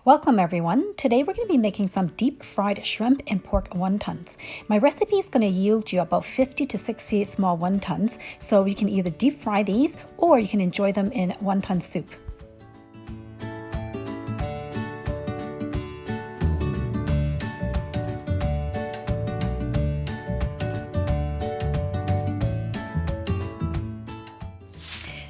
Welcome everyone. Today we're going to be making some deep fried shrimp and pork wontons. My recipe is going to yield you about 50 to 60 small wontons, so you can either deep fry these or you can enjoy them in wonton soup.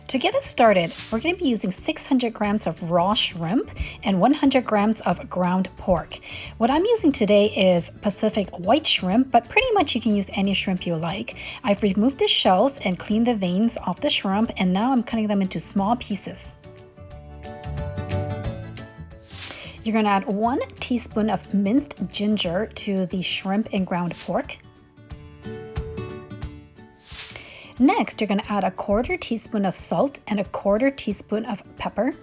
To get us started, we're going to be using 600 grams of raw shrimp and 100 grams of ground pork. What I'm using today is Pacific white shrimp, but pretty much you can use any shrimp you like. I've removed the shells and cleaned the veins off the shrimp, and now I'm cutting them into small pieces. You're going to add 1 teaspoon of minced ginger to the shrimp and ground pork. Next, you're going to add 1/4 teaspoon of salt and 1/4 teaspoon of pepper.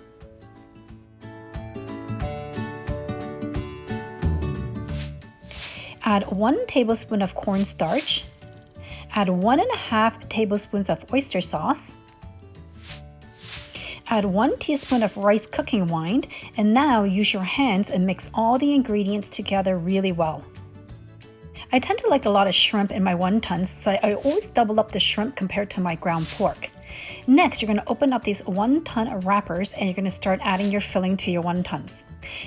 Add 1 tablespoon of cornstarch. Add 1½ tablespoons of oyster sauce. Add 1 teaspoon of rice cooking wine, and now use your hands and mix all the ingredients together really well. I tend to like a lot of shrimp in my wontons, so I always double up the shrimp compared to my ground pork. Next, you're going to open up these wonton wrappers and you're going to start adding your filling to your wontons.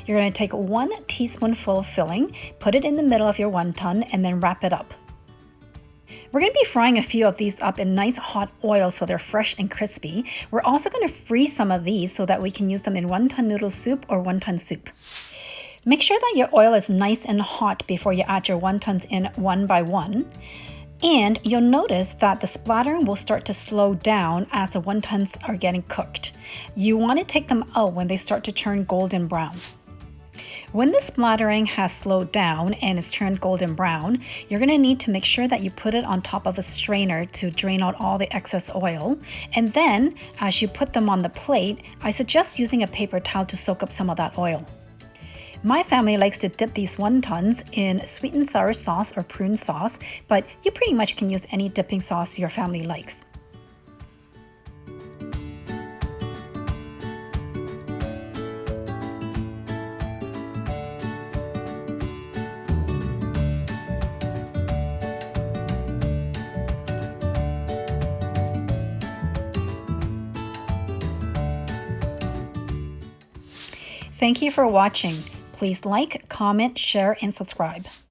You're going to take 1 teaspoonful of filling, put it in the middle of your wonton, and then wrap it up. We're going to be frying a few of these up in nice hot oil so they're fresh and crispy. We're also going to freeze some of these so that we can use them in wonton noodle soup or wonton soup. Make sure that your oil is nice and hot before you add your wontons in one by one. And you'll notice that the splattering will start to slow down as the wontons are getting cooked. You want to take them out when they start to turn golden brown. When the splattering has slowed down and is turned golden brown, you're going to need to make sure that you put it on top of a strainer to drain out all the excess oil. And then, as you put them on the plate, I suggest using a paper towel to soak up some of that oil. My family likes to dip these wontons in sweet and sour sauce or prune sauce, but you pretty much can use any dipping sauce your family likes. Thank you for watching. Please like, comment, share, and subscribe.